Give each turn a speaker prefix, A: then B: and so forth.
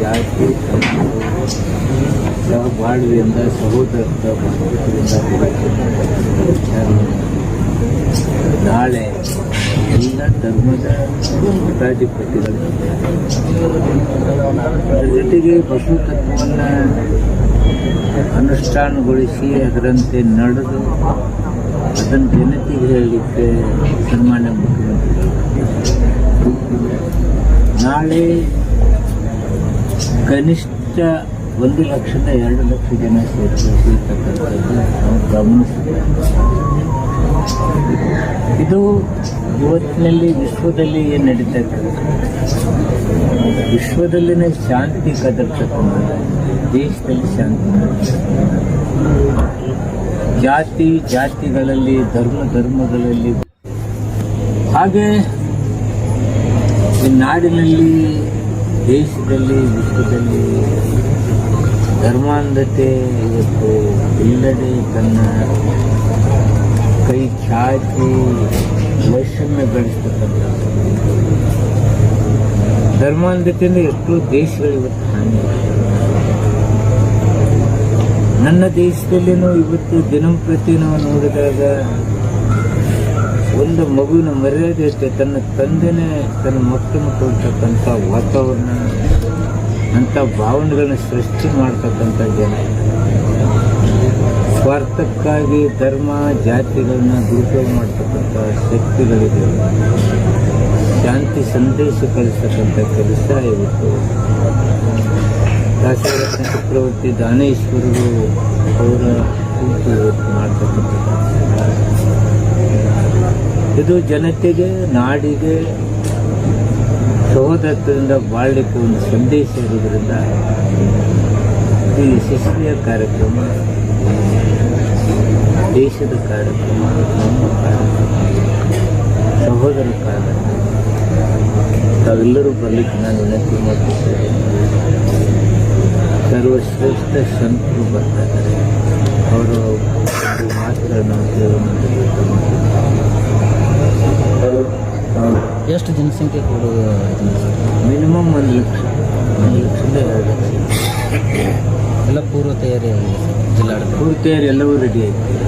A: ಜಾತಿ ಸಹಬಾಳ್ವೆಯಿಂದ ಸಹೋದರತ್ವ ನಾಳೆ ಎಲ್ಲ ಧರ್ಮದ ಮಠಾಧಿಪತಿಗಳು ಅದರ ಜೊತೆಗೆ ಬಸವ ತತ್ವವನ್ನು ಅನುಷ್ಠಾನಗೊಳಿಸಿ ಅದರಂತೆ ನಡೆದು ಅದನ್ನು ಜನತೆಗೆ ಹೇಳಲಿಕ್ಕೆ ಸನ್ಮಾನ್ಯ ಮುಖ್ಯಮಂತ್ರಿಗಳು ನಾಳೆ ಕನಿಷ್ಠ 1 ಲಕ್ಷದ 2 ಲಕ್ಷ ಜನ ಸೇರ್ತಕ್ಕಂಥದ್ದು ನಾವು ಗಮನಿಸಿದ್ದೇವೆ. ಇದು ಇವತ್ತಿನಲ್ಲಿ ವಿಶ್ವದಲ್ಲಿ ಏನು ನಡೀತಾ ಇರ್ತದೆ, ವಿಶ್ವದಲ್ಲಿನ ಶಾಂತಿ ಕದರ್ತಕ್ಕಂಥ ದೇಶದಲ್ಲಿ ಶಾಂತಿ, ಜಾತಿಗಳಲ್ಲಿ ಧರ್ಮಗಳಲ್ಲಿ ಹಾಗೆ ಈ ನಾಡಿನಲ್ಲಿ ದೇಶದಲ್ಲಿ ವಿಶ್ವದಲ್ಲಿ ಧರ್ಮಾಂಧತೆ ಇವತ್ತು ಎಲ್ಲೆಡೆ ತನ್ನ ಕೈ ಚಾಚಿ ವೈಷಮ್ಯ ಗಳಿಸ್ತಕ್ಕಂಥ ಧರ್ಮಾಂಧತೆಯಿಂದ ಎಷ್ಟೋ ದೇಶಗಳು ಇವತ್ತು ಹಾನಿ. ನನ್ನ ದೇಶದಲ್ಲಿನೂ ಇವತ್ತು ದಿನಂಪ್ರತಿ ನಾವು ನೋಡಿದಾಗ ಒಂದು ಮಗುವಿನ ಮರ್ಯಾದೆ ತನ್ನ ತಂದೆನೇ ತನ್ನ ಮಕ್ಕಳನ್ನು ಕೊಡ್ತಕ್ಕಂಥ ವಾತಾವರಣ, ಅಂಥ ಭಾವನೆಗಳನ್ನ ಸೃಷ್ಟಿ ಮಾಡ್ತಕ್ಕಂಥ ಜನ, ಸ್ವಾರ್ಥಕ್ಕಾಗಿ ಧರ್ಮ ಜಾತಿಗಳನ್ನ ದುರುಪಯೋಗ ಮಾಡ್ತಕ್ಕಂಥ ಶಕ್ತಿಗಳಿದೆ. ಶಾಂತಿ ಸಂದೇಶ ಕಳಿಸ್ತಕ್ಕಂಥ ಕೆಲಸ ಇವತ್ತು ದಾಸರತ್ನ ಚಕ್ರವರ್ತಿ ದಾನೇಶ್ವರರು ಅವರ ಕೂತು ಇವತ್ತು ಮಾಡ್ತಕ್ಕಂಥ ಇದು ಜನತೆಗೆ, ನಾಡಿಗೆ ಸಹೋದರತ್ವದಿಂದ ಬಾಳಲಿಕ್ಕೆ ಒಂದು ಸಂದೇಶ ಇರೋದ್ರಿಂದ ಈ ಯಶಸ್ವಿಯ ಕಾರ್ಯಕ್ರಮ, ದೇಶದ ಕಾರ್ಯಕ್ರಮ, ನಮ್ಮ ಕಾರ್ಯಕ್ರಮ, ಸಹೋದರ ಕಾರ್ಯಕ್ರಮ ತಾವೆಲ್ಲರೂ ಬರಲಿಕ್ಕೆ ನಾನು ವಿನಂತಿ ಮಾಡುತ್ತೇನೆ. ಸರ್ವಶ್ರೇಷ್ಠ ಸಂತರು ಬರ್ತಾ ಇದ್ದಾರೆ, ಅವರು ಮಾತುಗಳನ್ನು
B: ಎಷ್ಟು ಜನಸಂಖ್ಯೆ ಕೊಡುವ
A: ಮಿನಿಮಮ್ 1 ಲಕ್ಷದಿಂದ 2 ಲಕ್ಷ
B: ಎಲ್ಲ ಪೂರ್ವ ತಯಾರಿ ಆಗಿದೆ. ಜಿಲ್ಲಾಡಳಿತ
A: ಪೂರ್ವ ತಯಾರಿ ಎಲ್ಲವೂ ರೆಡಿ ಆಗಿದೆ.